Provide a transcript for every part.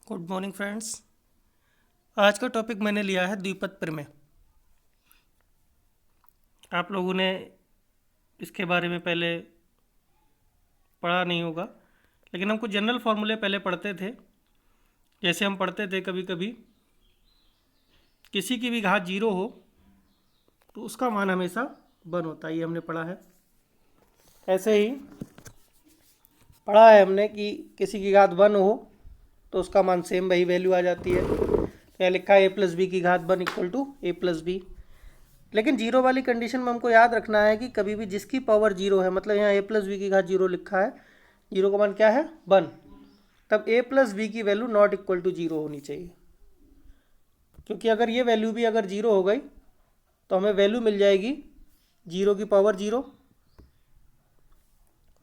Good morning friends. आज का topic मैंने लिया है द्विपद प्रमेय। आप लोगों ने इसके बारे में पहले पढ़ा नहीं होगा, लेकिन हम कुछ जनरल फार्मूले पहले पढ़ते थे। जैसे हम पढ़ते थे कभी कभी किसी की भी घात जीरो हो तो उसका मान हमेशा वन होता है, ये हमने पढ़ा है। ऐसे ही पढ़ा है हमने कि किसी की घात वन हो तो उसका मान सेम वही वैल्यू आ जाती है। तो यहाँ लिखा है ए प्लस बी की घात one equal to A plus B. लेकिन जीरो वाली कंडीशन में हमको याद रखना है कि कभी भी जिसकी पावर जीरो है, मतलब यहाँ ए प्लस बी की घात जीरो लिखा है, जीरो का मान क्या है वन, तब ए प्लस बी की value not equal to zero होनी चाहिए। क्योंकि अगर ये वैल्यू भी अगर जीरो हो गई तो हमें वैल्यू मिल जाएगी जीरो की पावर जीरो।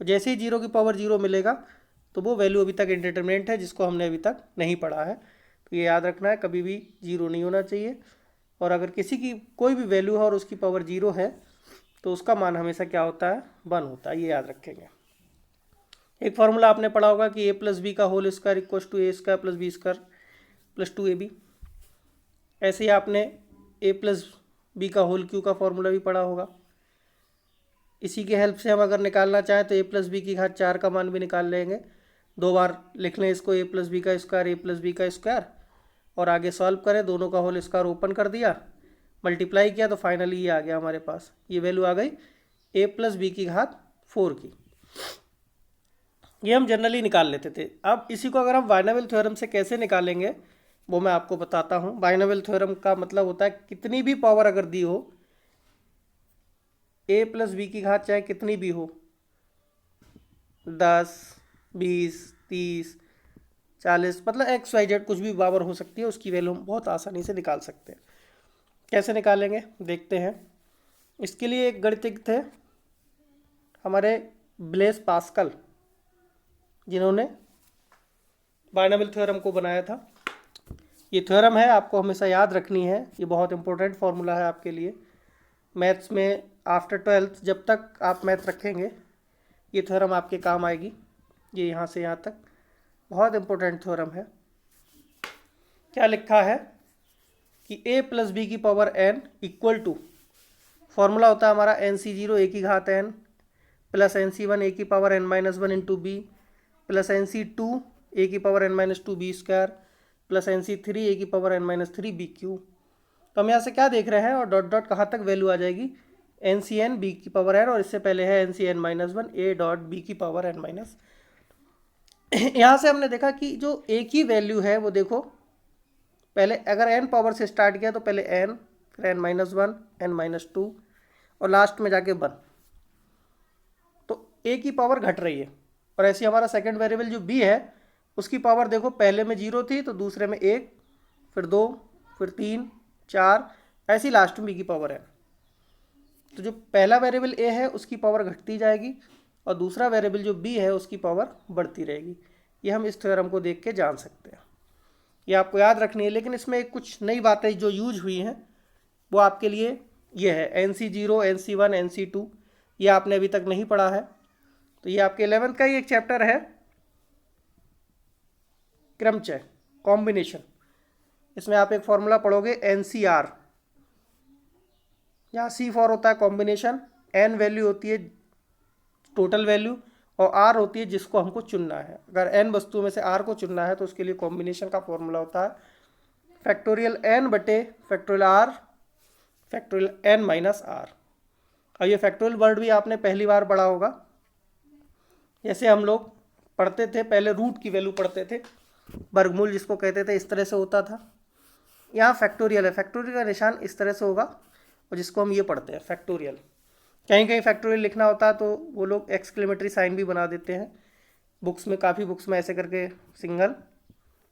जैसे ही जीरो की पावर जीरो मिलेगा तो वो वैल्यू अभी तक इंडिटरमिनेट है, जिसको हमने अभी तक नहीं पढ़ा है। तो ये याद रखना है, कभी भी जीरो नहीं होना चाहिए। और अगर किसी की कोई भी वैल्यू है और उसकी पावर जीरो है तो उसका मान हमेशा क्या होता है, वन होता है। ये याद रखेंगे। एक फॉर्मूला आपने पढ़ा होगा कि ए प्लस बी का whole square equal to A square plus B square plus two A B. ऐसे ही आपने ए प्लस बी का होल क्यू का फॉर्मूला भी पढ़ा होगा। इसी की हेल्प से हम अगर निकालना चाहें तो ए प्लस बी की घात चार का मान भी निकाल लेंगे। दो बार लिख लें इसको, ए प्लस बी का स्क्वायर ए प्लस बी का स्क्वायर, और आगे सॉल्व करें, दोनों का होल स्क्वायर ओपन कर दिया, मल्टीप्लाई किया तो फाइनली ये आ गया हमारे पास। ये वैल्यू आ गई ए प्लस बी की घात फोर की। ये हम जनरली निकाल लेते थे। अब इसी को अगर हम बाइनोमियल थ्योरम से कैसे निकालेंगे वो मैं आपको बताता हूँ। बाइनोमियल थ्योरम का मतलब होता है कितनी भी पावर अगर दी हो, ए प्लस बी की घात चाहे कितनी भी हो, 10, 20, 30, 40, मतलब एक्स वाई जेड कुछ भी पावर हो सकती है, उसकी वैल्यू हम बहुत आसानी से निकाल सकते हैं। कैसे निकालेंगे देखते हैं। इसके लिए एक गणितज्ञ थे हमारे ब्लेस पास्कल, जिन्होंने बाइनोमियल थ्योरम को बनाया था। ये थ्योरम है, आपको हमेशा याद रखनी है, ये बहुत इंपॉर्टेंट फार्मूला है आपके लिए। मैथ्स में आफ्टर 12th जब तक आप मैथ रखेंगे ये थ्योरम आपके काम आएगी। ये यहाँ से यहाँ तक बहुत इंपॉर्टेंट थ्योरम है। क्या लिखा है कि ए प्लस बी की power N equal to, formula होता है हमारा एन सी जीरो ए की घात N plus N C one A की power N minus one into B plus N C two A की power N minus two B square plus N C three A की power N minus three B Q. तो हम यहाँ से क्या देख रहे हैं, और डॉट डॉट कहाँ तक वैल्यू आ जाएगी, एन सी एन बी की पावर एन, और इससे पहले है N C N minus one A dot B की पावर एन माइनस। यहाँ से हमने देखा कि जो ए की वैल्यू है वो देखो, पहले अगर एन पावर से स्टार्ट किया तो पहले एन, फिर N minus one, N minus two, और लास्ट में जाके वन। तो ए की पावर घट रही है। और ऐसे हमारा सेकंड वेरिएबल जो बी है उसकी पावर देखो, पहले में जीरो थी तो दूसरे में एक, फिर दो, फिर तीन, चार, ऐसी लास्ट में बी की पावर है। तो जो पहला वेरिएबल ए है उसकी पावर घटती जाएगी और दूसरा वेरिएबल जो बी है उसकी पावर बढ़ती रहेगी। ये हम इस थ्योरम को देख के जान सकते हैं। ये आपको याद रखनी है। लेकिन इसमें कुछ नई बातें जो यूज हुई हैं वो आपके लिए ये है, N C zero, N C one, N C two, ये आपने अभी तक नहीं पढ़ा है। तो ये आपके 11th का ही एक चैप्टर है, क्रमचय कॉम्बिनेशन। इसमें आप एक फॉर्मूला पढ़ोगे एन सी आर। यहाँ सी फॉर होता है कॉम्बिनेशन, एन वैल्यू होती है टोटल वैल्यू, और आर होती है जिसको हमको चुनना है। अगर एन वस्तुओं में से आर को चुनना है तो उसके लिए कॉम्बिनेशन का फॉर्मूला होता है फैक्टोरियल एन बटे factorial R factorial N minus R. और ये फैक्टोरियल वर्ड भी आपने पहली बार पढ़ा होगा। जैसे हम लोग पढ़ते थे पहले, रूट की वैल्यू पढ़ते थे, वर्गमूल जिसको कहते थे, इस तरह से होता था। यहाँ फैक्टोरियल है, फैक्टोरियल का निशान इस तरह से होगा, और जिसको हम ये पढ़ते हैं फैक्टोरियल। कहीं कहीं फैक्टोरियल लिखना होता है तो वो लोग एक्सक्लेमेटरी साइन भी बना देते हैं बुक्स में, काफ़ी बुक्स में ऐसे करके सिंगल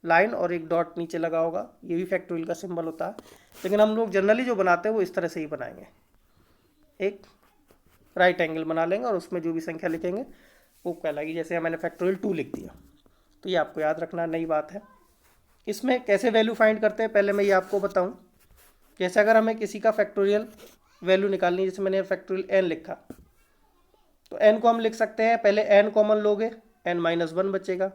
लाइन और एक डॉट नीचे लगा होगा, ये भी फैक्टोरियल का सिंबल होता है। लेकिन हम लोग जनरली जो बनाते हैं वो इस तरह से ही बनाएंगे, एक राइट एंगल बना लेंगे और उसमें जो भी संख्या लिखेंगे वो कहलाएगी। जैसे मैंने फैक्टोरियल 2 लिख दिया, तो ये आपको याद रखना नई बात है। इसमें कैसे वैल्यू फाइंड करते हैं पहले मैं ये आपको बताऊं। जैसे अगर हमें किसी का फैक्टोरियल वैल्यू निकालनी है, जैसे मैंने फैक्टोरियल एन लिखा, तो एन को हम लिख सकते हैं, पहले एन कॉमन लोगे, एन माइनस वन बचेगा,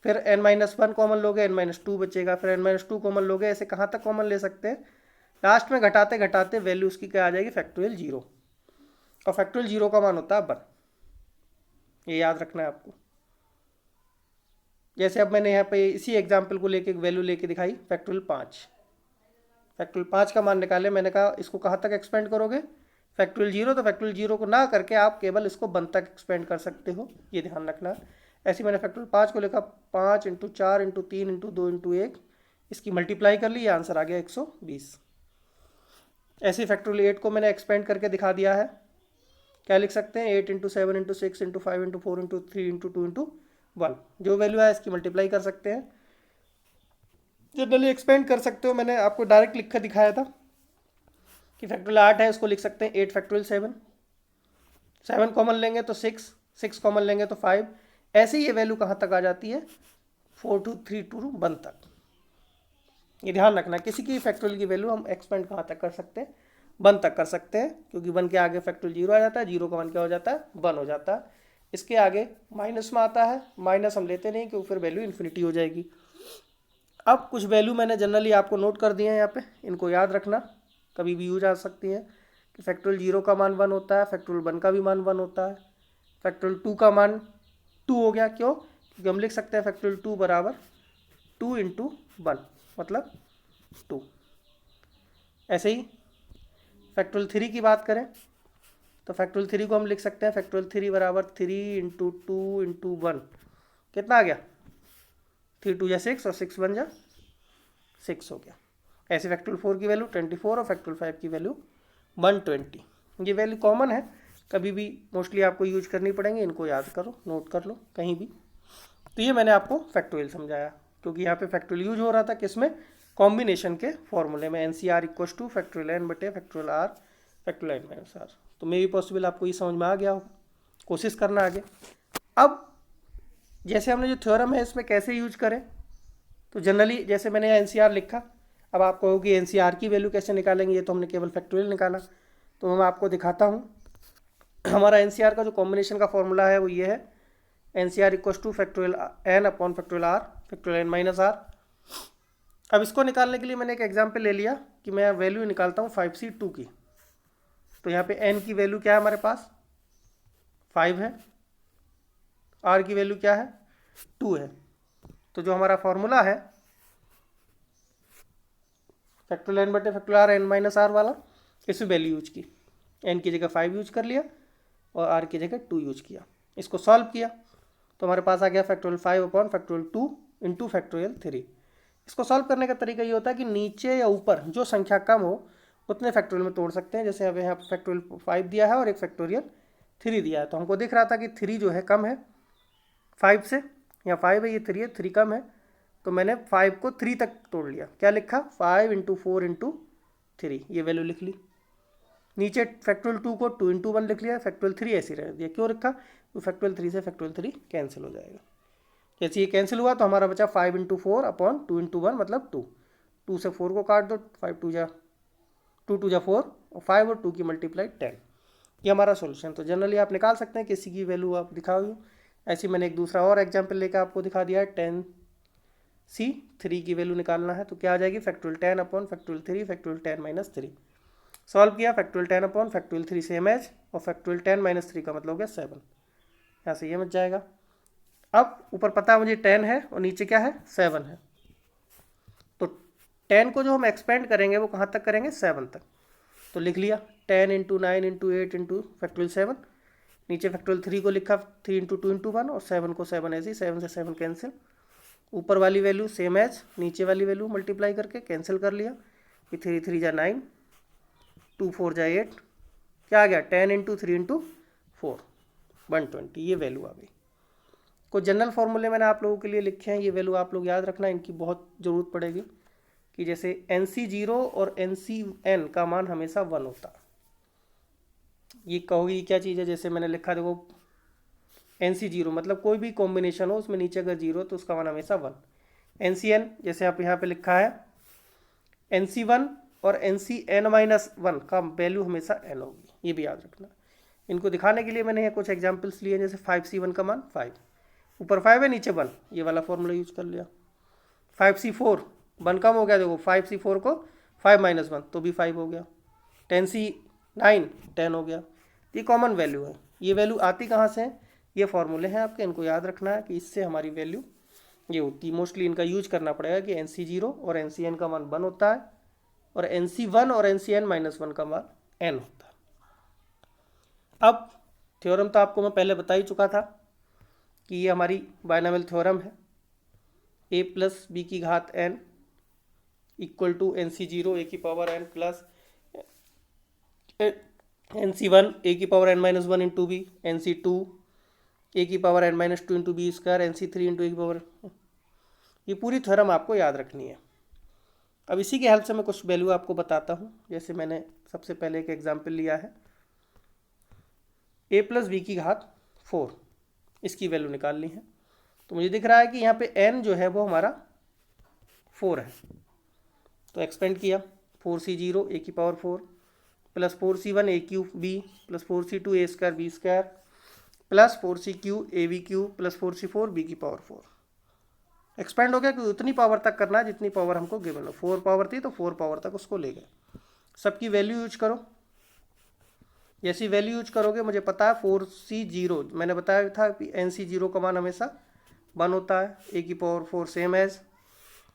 फिर n-1 कॉमन लोगे, n-2 बचेगा, फिर n-2 कॉमन लोगे, ऐसे कहाँ तक कॉमन ले सकते हैं, लास्ट में घटाते घटाते वैल्यू उसकी क्या आ जाएगी, फैक्टोरियल 0, और फैक्टोरियल 0 का मान होता है 1। ये याद रखना है आपको। जैसे अब मैंने यहाँ पे इसी एग्जाम्पल को लेके एक वैल्यू लेके दिखाई, फैक्टोरियल 5। फैक्टोरियल 5 का मान निकाले, मैंने कहा इसको कहाँ तक एक्सपेंड करोगे, फैक्टोरियल 0, तो फैक्टोरियल 0 को ना करके आप केवल इसको 1 तक एक्सपेंड कर सकते हो, ये ध्यान रखना। ऐसे मैंने फैक्टोरियल 5 को लिखा 5 × 4 × 3 × 2 × 1, इसकी मल्टीप्लाई कर ली, आंसर आ गया 120। ऐसे फैक्टोरियल 8 को मैंने एक्सपेंड करके दिखा दिया है, क्या लिख सकते हैं, 8 × 7 × 6 × 5 × 4 × 3 × 2 × 1, जो वैल्यू है इसकी मल्टीप्लाई कर सकते हैं। जनरली एक्सपेंड कर सकते हो, मैंने आपको डायरेक्ट लिख कर दिखाया था कि फैक्टोरियल 8 है, उसको लिख सकते हैं 8 फैक्टोरियल 7, 7 कॉमन लेंगे तो 6, 6 कॉमन लेंगे तो 5, ऐसे ही ये वैल्यू कहाँ तक आ जाती है, 4 2 3 2 1 तक। ये ध्यान रखना, किसी की फैक्टोरियल की वैल्यू हम एक्सपेंड कहाँ तक कर सकते हैं, 1 तक कर सकते हैं, क्योंकि 1 के आगे फैक्टोरियल 0 आ जाता है, 0 का 1 क्या हो जाता है, 1 हो जाता है। इसके आगे माइनस में आता है, माइनस हम लेते नहीं क्योंकि फिर वैल्यू इन्फिनिटी हो जाएगी। अब कुछ वैल्यू मैंने जनरली आपको नोट कर दिए हैं यहाँ पे, इनको याद रखना, कभी भी यूज आ सकती है कि फैक्टोरियल 0 का मान 1 होता है, फैक्टोरियल 1 का भी मान 1 होता है, फैक्टोरियल 2 का मान 2 हो गया, क्यों, क्योंकि हम लिख सकते हैं फैक्टोरियल 2 बराबर 2 × 1 मतलब 2। ऐसे ही फैक्टोरियल 3 की बात करें तो फैक्टोरियल 3 को हम लिख सकते हैं फैक्टोरियल 3 बराबर 3 × 2 × 1, कितना आ गया, 3 2 जा 6 और 6 1 जा 6 हो गया। ऐसे फैक्टोरियल 4 की वैल्यू 24 और फैक्टोरियल 5 की वैल्यू 120। ये वैल्यू कॉमन है, कभी भी मोस्टली आपको यूज करनी पड़ेंगे, इनको याद करो, नोट कर लो कहीं भी। तो ये मैंने आपको फैक्टोरियल समझाया, क्योंकि यहाँ पे फैक्टोरियल यूज हो रहा था किसमें, कॉम्बिनेशन के फॉर्मूले में, NCR = फैक्टोरियल n बटे factorial r factorial n - r। तो मे भी पॉसिबल आपको ये समझ में आ गया होगा, कोशिश करना आगे। अब जैसे हमने जो थ्योरम है इसमें कैसे यूज करें, तो जनरली जैसे मैंने यहाँ NCR लिखा, अब आप कहोगे NCR की वैल्यू कैसे निकालेंगे, ये तो हमने केवल फैक्टोरियल निकाला, तो मैं आपको दिखाता हूँ। हमारा NCR का जो कॉम्बिनेशन का फॉर्मूला है वो ये है, NCR = factorial n upon factorial r factorial n - r। अब इसको निकालने के लिए मैंने एक एग्जाम्पल ले लिया कि मैं वैल्यू निकालता हूँ 5c2 की, तो यहाँ पे n की वैल्यू क्या है हमारे पास, 5 है, r की वैल्यू क्या है, 2 है। तो जो हमारा फॉर्मूला है फैक्टोरियल n बटे फैक्टोरियल r n - r वाला, इसमें वैल्यू यूज की, n की जगह 5 यूज कर लिया और r की जगह 2 यूज किया, इसको सॉल्व किया तो हमारे पास आ गया फैक्टोरियल 5 अपॉन फैक्टोरियल 2 × फैक्टोरियल 3। इसको सॉल्व करने का तरीका ये होता है कि नीचे या ऊपर जो संख्या कम हो उतने फैक्टोरियल में तोड़ सकते हैं। जैसे अब यहाँ फैक्टोरियल 5 दिया है और एक फैक्टोरियल 3 दिया है, तो हमको दिख रहा था कि 3 जो है कम है 5 से, यहाँ 5 है, ये 3 है, 3 कम है, तो मैंने 5 को 3 तक तोड़ लिया, क्या लिखा, 5 × 4 × 3, ये वैल्यू लिख ली। नीचे फैक्टोरियल 2 को 2 × 1 लिख लिया, फैक्टोरियल 3 ऐसे रह दिया, क्यों रखा, तो फैक्टोरियल 3 से फैक्टोरियल 3 कैंसिल हो जाएगा। जैसे ये कैंसिल हुआ तो हमारा बचा 5 × 4 अपॉन 2 × 1 मतलब 2, 2 से 4 को काट दो, 5 2 जा 4 और 5 और 2 की मल्टीप्लाई 10, ये हमारा सॉल्यूशन। तो जनरली आप निकाल सकते हैं किसी की वैल्यू आप दिखाओ। ऐसे मैंने एक दूसरा और एग्जाम्पल लेकर आपको दिखा दिया है, 10c3 की वैल्यू निकालना है, तो क्या आ जाएगी, factorial 10 upon factorial 3 factorial 10 - 3। Solve किया, factorial 10 upon factorial 3 same as, और फैक्टोरियल 10 - 3 का मतलब हो गया 7, यहाँ से ये मच जाएगा। अब ऊपर पता है मुझे 10 है और नीचे क्या है, 7 है, तो 10 को जो हम एक्सपेंड करेंगे वो कहाँ तक करेंगे, 7 तक, तो लिख लिया 10 × 9 × 8 × फैक्टोरियल 7, नीचे फैक्टोरियल 3 को लिखा 3 × 2 × 1 और 7 को 7 ऐसे ही, 7 से 7 कैंसिल, ऊपर वाली वैल्यू सेम एज, नीचे वाली वैल्यू मल्टीप्लाई करके कैंसिल कर लिया, कि 3 3 जा 9, 2 4 जा 8, क्या आ गया, 10 × 3 × 4 120, ये वैल्यू आ गई। कुछ जनरल फॉर्मूले मैंने आप लोगों के लिए लिखे हैं, ये वैल्यू आप लोग याद रखना, इनकी बहुत ज़रूरत पड़ेगी, कि जैसे NC0 और NCN का मान हमेशा 1 होता है। ये कहोगी क्या चीज़ है, जैसे मैंने लिखा देखो NC0 मतलब कोई भी कॉम्बिनेशन हो उसमें नीचे अगर 0 तो उसका मान हमेशा 1। NCN जैसे आप यहाँ पे लिखा है NC1 और NCN-1 का वैल्यू हमेशा n होगी, ये भी याद रखना। इनको दिखाने के लिए मैंने यहाँ कुछ एग्जाम्पल्स लिए, जैसे 5C1 का मान 5, ऊपर 5 है नीचे 1, ये वाला फॉर्मूला यूज कर लिया। 5c4, 1 कम हो गया, देखो 5c4 को 5 - 1 तो भी 5 हो गया। 10c9, 10 हो गया। ये कॉमन वैल्यू है। ये वैल्यू आती कहाँ से है? ये फॉर्मूले हैं आपके, इनको याद रखना है कि इससे हमारी वैल्यू ये होती है। मोस्टली इनका यूज करना पड़ेगा कि NC0 और NCN का मान 1 होता है और NC1 और NCN-1 का मान n होता है। अब थ्योरम तो आपको मैं पहले बता ही चुका था कि ये हमारी बायनॉमियल थ्योरम है। a प्लस बी की घात n equal to NC0 a की power n plus NC1 a की power n-1 into B, NC2 a की power n-2 into B square, NC3 into a की पावर। ये पूरी थ्योरम आपको याद रखनी है। अब इसी की हेल्प से मैं कुछ वैल्यू आपको बताता हूँ। जैसे मैंने सबसे पहले एक एग्जाम्पल लिया है, a प्लस बी की घात 4, इसकी वैल्यू निकालनी है। तो मुझे दिख रहा है कि यहाँ पे n जो है वो हमारा 4 है, तो एक्सपेंड किया 4c0 a की power 4 plus 4c1 a cube b plus 4c2 a square b square plus 4c Q a b cube plus 4c4 b की पावर 4। एक्सपेंड हो गया कि उतनी पावर तक करना है जितनी पावर हमको गिवन हो। 4 पावर थी तो 4 पावर तक उसको ले गए। सबकी वैल्यू यूज करो। जैसी वैल्यू यूज करोगे, मुझे पता है 4c0, मैंने बताया था कि NC0 का मान हमेशा 1 होता है, a की पावर 4 सेम एज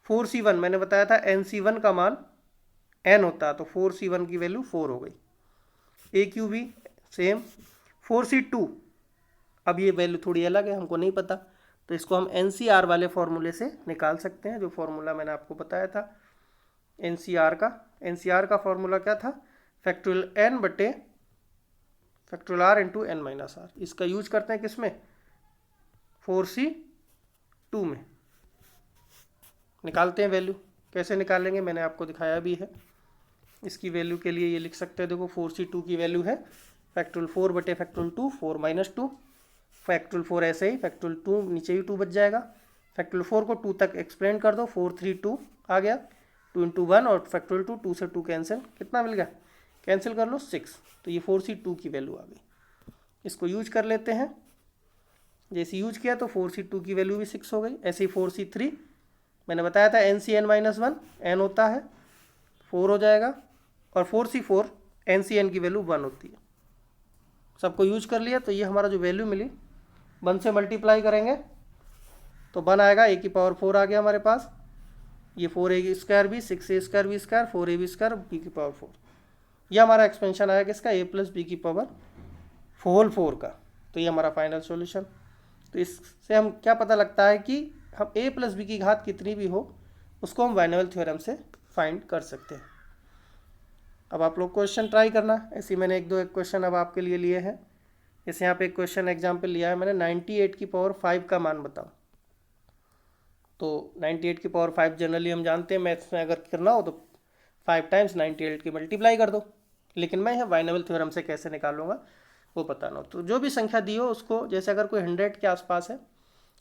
4c1, मैंने बताया था NC1 का मान n होता है, तो 4c1 की वैल्यू 4 हो गई। a क्यू भी सेम। 4c2, अब ये वैल्यू थोड़ी अलग है, हमको नहीं पता, तो इसको हम NCR वाले फॉर्मूले से निकाल सकते हैं, जो फॉर्मूला मैंने आपको बताया था NCR का फॉर्मूला क्या था? फैक्टोरियल n बटे फैक्टोरियल r इंटू n-r। इसका यूज करते हैं किसमें? 4c2 में निकालते हैं वैल्यू। कैसे निकालेंगे मैंने आपको दिखाया भी है। इसकी वैल्यू के लिए ये लिख सकते हैं, देखो 4c2 की वैल्यू है फैक्टोरियल 4 बटे फैक्टोरियल 2, 4 - 2, फैक्टोरियल 4 ऐसे ही, फैक्टोरियल 2 नीचे भी 2 बच जाएगा। फैक्टोरियल 4 को 2 तक एक्सपेंड कर दो, 4 3 2 आ गया, 2 × 1 और फैक्टोरियल 2, 2 से 2 कैंसिल, कितना मिल गया? कैंसिल कर लो 6, तो ये 4c2 की वैल्यू आ गई। इसको यूज कर लेते हैं। जैसे यूज किया तो 4c2 की वैल्यू भी 6 हो गई। ऐसे ही 4c3, मैंने बताया था NCN-1 n होता है, 4 हो जाएगा, और 4c4 NCN की वैल्यू 1 होती है। सबको यूज कर लिया, तो ये हमारा जो वैल्यू मिली 1 से मल्टीप्लाई करेंगे तो 1 आएगा, a की पावर 4 आ गया हमारे पास, ये 4a स्क्वायर भी, 6a square b square, 4ab square b की पावर 4। ये हमारा एक्सपेंशन आया किसका? a प्लस बी की पावर होल 4 का। तो ये हमारा फाइनल सॉल्यूशन। तो इससे हम क्या पता लगता है कि हम a प्लस बी की घात कितनी भी हो उसको हम बायनॉमियल थ्योरम से फाइंड कर सकते हैं। अब आप लोग क्वेश्चन ट्राई करना। ऐसे मैंने 1-2 क्वेश्चन अब आपके लिए लिए हैं। जैसे यहाँ पे एक क्वेश्चन एग्जाम्पल लिया है मैंने, 98 की पावर 5 का मान बताओ। तो 98 की पावर 5 जनरली हम जानते हैं मैथ्स में अगर करना हो तो 5 टाइम्स 98 की मल्टीप्लाई कर दो, लेकिन मैं यहाँ बायनॉमियल थ्योरम से कैसे निकालूंगा वो बताना हो। तो जो भी संख्या दी हो उसको, जैसे अगर कोई 100 के आसपास है,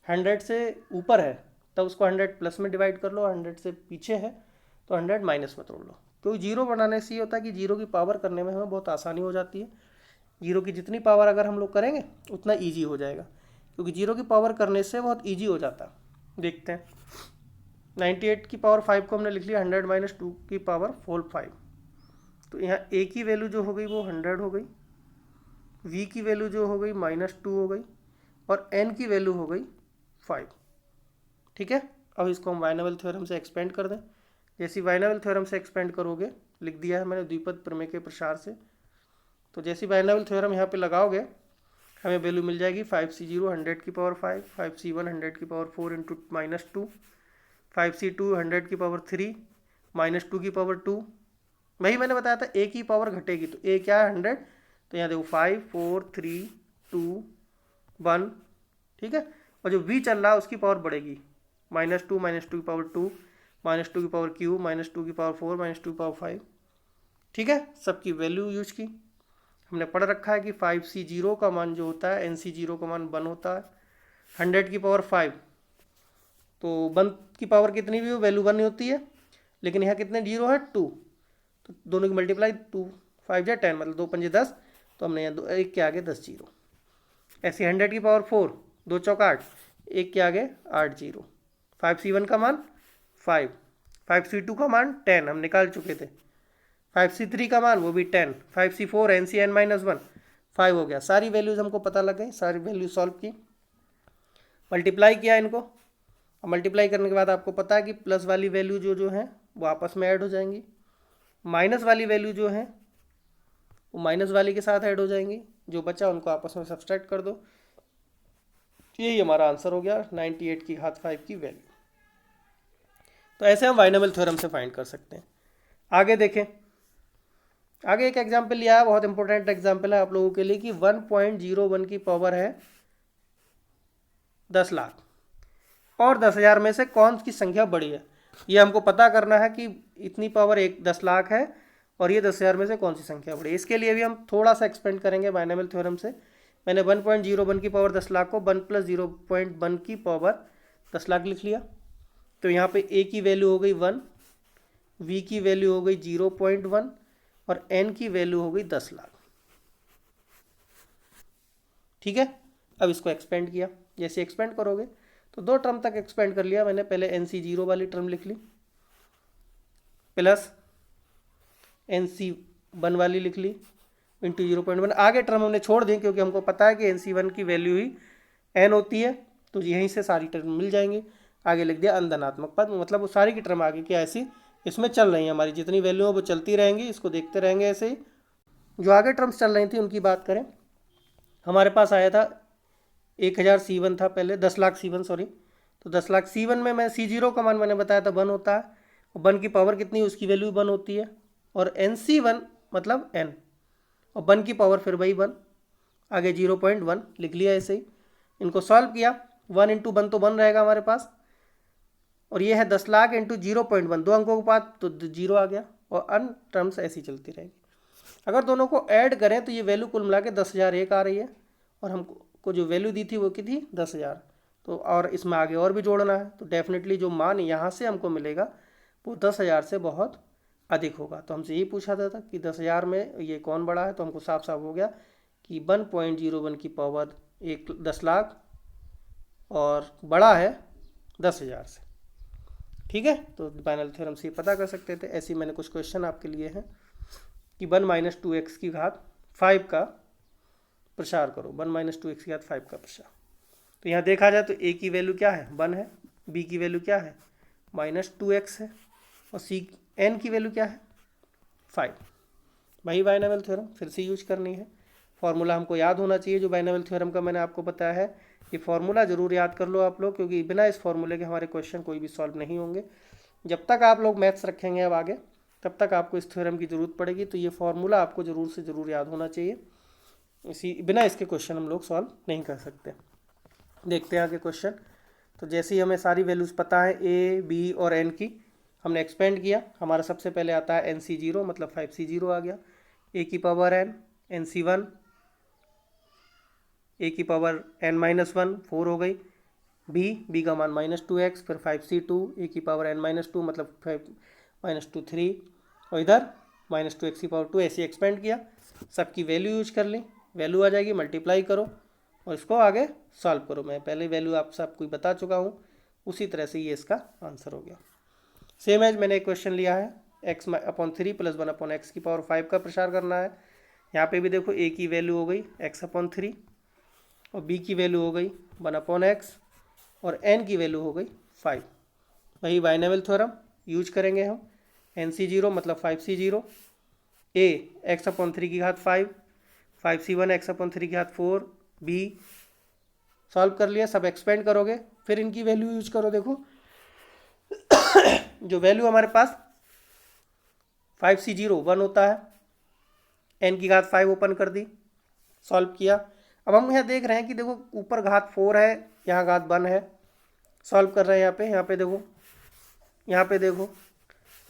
100 से ऊपर है तब उसको 100 प्लस में डिवाइड कर लो, 100 से पीछे है तो 100 माइनस में तोड़ लो। क्योंकि जीरो बनाने से ये होता है कि जीरो की पावर करने में हमें बहुत आसानी हो जाती है। जीरो की जितनी पावर अगर हम लोग करेंगे उतना ईजी हो जाएगा, क्योंकि जीरो की पावर करने से बहुत ईजी हो जाता है। देखते हैं, 98 की पावर 5 को हमने लिख लिया 100 - 2 की पावर होल 5। तो यहाँ a की वैल्यू जो हो गई वो 100 हो गई, v की वैल्यू जो हो गई -2 हो गई, और n की वैल्यू हो गई 5। ठीक है, अब इसको हम बायनॉमियल थ्योरम से एक्सपेंड कर दें। जैसे बायनॉमियल थ्योरम से एक्सपेंड करोगे, लिख दिया है मैंने द्विपद प्रमेय के प्रसार से। तो जैसे बायनॉमियल थ्योरम यहाँ पे लगाओगे हमें वैल्यू मिल जाएगी 5c0 100 की पावर 5, 5c1 100 की पावर 4 इंटू -2, 5c2 100 की पावर 3 -2 की पावर 2। वही मैंने बताया था a की पावर घटेगी तो a क्या है 100, तो यहाँ देखो 5 4 3 2 1। ठीक है, और जो v चल रहा है उसकी पावर बढ़ेगी, -2 की पावर 2 -2 की पावर क्यू -2 की पावर 4 -2 की पावर 5। ठीक है, सबकी वैल्यू यूज की। हमने पढ़ रखा है कि 5c0 का मान जो होता है NC0 का मान 1 होता है, 100 की पावर 5, तो 1 की पावर कितनी भी हो वैल्यू 1 ही होती है, लेकिन यहाँ कितने जीरो है 2, तो दोनों की मल्टीप्लाई 2 5 या 10 मतलब 2 5 10, तो हमने यहाँ 1 के आगे 10 जीरो। ऐसे 100 की पावर 4, 2 चौका 8, एक के आगे 8 जीरो। 5C1 का मान 5, 5C2 का मान 10 हम निकाल चुके थे, 5C3 का मान वो भी 10, 5C4 NCN-1 5 हो गया। सारी वैल्यूज हमको पता लग गई, सारी वैल्यू सॉल्व की, मल्टीप्लाई किया इनको। अब मल्टीप्लाई करने के बाद आपको पता है कि प्लस वाली वैल्यू जो है वो आपस में ऐड हो जाएंगी, माइनस वाली वैल्यू जो है वो माइनस वाली के साथ ऐड हो जाएंगी, जो बचा उनको आपस में सब्सट्रैक्ट कर दो। यही हमारा आंसर हो गया 98 की घात 5 की वैल्यू। तो ऐसे हम बाइनोमियल थ्योरम से फाइंड कर सकते हैं। आगे देखें, आगे एक एग्जाम्पल लिया है, बहुत इंपॉर्टेंट एग्जाम्पल है आप लोगों के लिए कि 1.01 की पावर है 10 लाख और 10,000 में से कौन की संख्या बड़ी है। ये हमको पता करना है कि इतनी पावर 10 लाख है और ये 10,000 में से कौन सी संख्या बड़ी है। इसके लिए भी हम थोड़ा सा एक्सपेंड करेंगे बाइनोमियल थ्योरम से। मैंने 1.01 की पावर 10 लाख को 1 + 0.1 की पावर 10 लाख लिख लिया। तो यहाँ पे a की वैल्यू हो गई 1, v की वैल्यू हो गई 0.1 और n की वैल्यू हो गई 10 लाख। ठीक है, अब इसको एक्सपेंड किया, जैसे एक्सपेंड करोगे तो 2 टर्म तक एक्सपेंड कर लिया मैंने। पहले NC0 वाली टर्म लिख ली प्लस NC1 वाली लिख ली इंटू 0.1। आगे टर्म हमने छोड़ दी क्योंकि हमको पता है कि NC1 की वैल्यू ही n होती है, तो यहीं से सारी टर्म मिल जाएंगी। आगे लिख दिया अनधनात्मक पद, मतलब वो सारी की टर्म आगे की ऐसी इसमें चल रही हैं, हमारी जितनी वैल्यू है वो चलती रहेंगी, इसको देखते रहेंगे ऐसे ही। जो आगे टर्म्स चल रही थी उनकी बात करें, हमारे पास आया था 1000 C1 था पहले, 10 लाख C1 सॉरी। तो 10 लाख C1 में मैं C0 का मान मैंने बताया था 1 होता है, और 1 की पावर कितनी उसकी वैल्यू 1 होती है, और NC1 मतलब n, और 1 की पावर फिर वही 1, आगे 0.1 लिख लिया ऐसे ही। इनको सॉल्व किया, 1 × 1 तो 1 रहेगा हमारे पास, और ये है 10 लाख × 0.1, 2 अंकों के बाद तो 0 आ गया, और अन्य टर्म्स ऐसी चलती रहेगी। अगर दोनों को ऐड करें तो ये वैल्यू कुल मिला के 10,001 आ रही है, और हमको जो वैल्यू दी थी वो कितनी 10,000। तो और इसमें आगे और भी जोड़ना है, तो डेफिनेटली जो मान यहाँ से हमको मिलेगा वो 10,000 से बहुत अधिक होगा। तो हमसे यही पूछा था कि 10,000 में ये कौन बड़ा है, तो हमको साफ साफ हो गया कि 1.01 की पावर 10 लाख और बड़ा है 10,000 से। ठीक है, तो बाइनोमियल थ्योरम से पता कर सकते थे। ऐसे ही मैंने कुछ क्वेश्चन आपके लिए हैं कि 1 - 2x की घात 5 का प्रसार करो, 1 - 2x की घात 5 का प्रसार। तो यहाँ देखा जाए तो a की वैल्यू क्या है 1 है, b की वैल्यू क्या है -2x है, और n की वैल्यू क्या है 5। वही बाइनोमियल थ्योरम फिर से यूज करनी है। फॉर्मूला हमको याद होना चाहिए जो बाइनोमियल थ्योरम का मैंने आपको बताया है, ये फॉर्मूला जरूर याद कर लो आप लोग, क्योंकि बिना इस फॉर्मूले के हमारे क्वेश्चन कोई भी सॉल्व नहीं होंगे। जब तक आप लोग मैथ्स रखेंगे अब आगे, तब तक आपको इस थ्योरम की ज़रूरत पड़ेगी, तो ये फॉर्मूला आपको ज़रूर से ज़रूर याद होना चाहिए। बिना इसके क्वेश्चन हम लोग सॉल्व नहीं कर सकते। देखते हैं आगे क्वेश्चन। तो जैसे ही हमें सारी वैल्यूज़ पता है a, b और n की, हमने एक्सपेंड किया। हमारा सबसे पहले आता है NC0 मतलब 5C0 आ गया, a की पावर n, NC1 a की पावर n-1 4 हो गई, b का मान -2x, फिर 5C2 a की पावर n-2 मतलब 5 - 2 3, और इधर -2x की पावर 2, ऐसे एक्सपेंड किया, सबकी वैल्यू यूज कर ली, वैल्यू आ जाएगी, मल्टीप्लाई करो और इसको आगे सॉल्व करो। मैं पहले वैल्यू आप सबको बता चुका हूँ, उसी तरह से ये इसका आंसर हो गया। सेम एज मैंने एक क्वेश्चन लिया है x/3 + 1/x की पावर 5 का प्रसार करना है। यहाँ पे भी देखो a की वैल्यू हो गई x/3 और b की वैल्यू हो गई 1/x और n की वैल्यू हो गई 5। वही बाइनोमियल थ्योरम यूज करेंगे हम। NC0 मतलब 5C0, a x/3 की घात 5, 5C1 x/3 की घात 4, b सॉल्व कर लिया, सब एक्सपेंड करोगे, फिर इनकी वैल्यू यूज करो। देखो जो वैल्यू हमारे पास 5C0 1 होता है, n की घात 5 ओपन कर दी, सॉल्व किया। अब हम यहाँ देख रहे हैं कि देखो ऊपर घात 4 है, यहाँ घात 1 है, सॉल्व कर रहे हैं यहाँ पे देखो,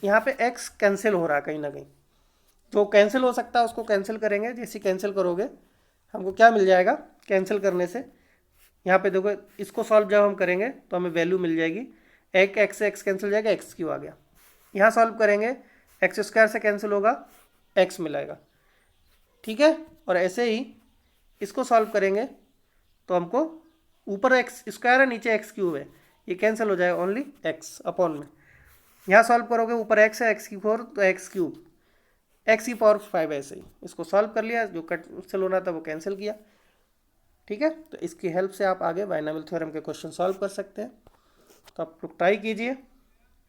यहाँ पे x कैंसिल हो रहा है कहीं ना कहीं, जो कैंसिल हो सकता है उसको कैंसिल करेंगे। जैसे कैंसिल करोगे हमको क्या मिल जाएगा, कैंसिल करने से यहाँ पे देखो इसको सॉल्व जब हम करेंगे तो हमें वैल्यू मिल जाएगी, एक x से x कैंसिल जाएगा, x क्यों आ गया। यहाँ सॉल्व करेंगे x² से कैंसिल होगा, x मिलेगा। ठीक है, और ऐसे ही इसको सॉल्व करेंगे तो हमको ऊपर एक्स स्क्वायर है, नीचे एक्स क्यूब है, ये कैंसिल हो जाएगा, ओनली एक्स अपॉन में। यहाँ सॉल्व करोगे, ऊपर एक्स है, एक्स की 4 तो एक्स क्यूब, एक्स की पावर 5 ऐसे ही इसको सॉल्व कर लिया, जो कैंसिल होना था वो कैंसिल किया। ठीक है, तो इसकी हेल्प से आप आगे बाइनोमियल थ्योरम के क्वेश्चन सॉल्व कर सकते हैं। तो आप लोग ट्राई कीजिए,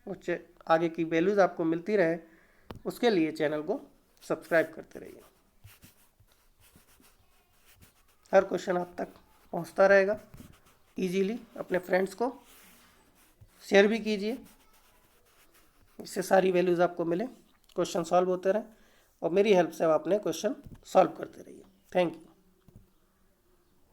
उससे आगे की वैल्यूज़ आपको मिलती रहे, उसके लिए चैनल को सब्सक्राइब करते रहिए। हर क्वेश्चन आप तक पहुंचता रहेगा इजीली। अपने फ्रेंड्स को शेयर भी कीजिए, इससे सारी वैल्यूज़ आपको मिले, क्वेश्चन सॉल्व होते रहें, और मेरी हेल्प से आप अपने क्वेश्चन सॉल्व करते रहिए। Thank you.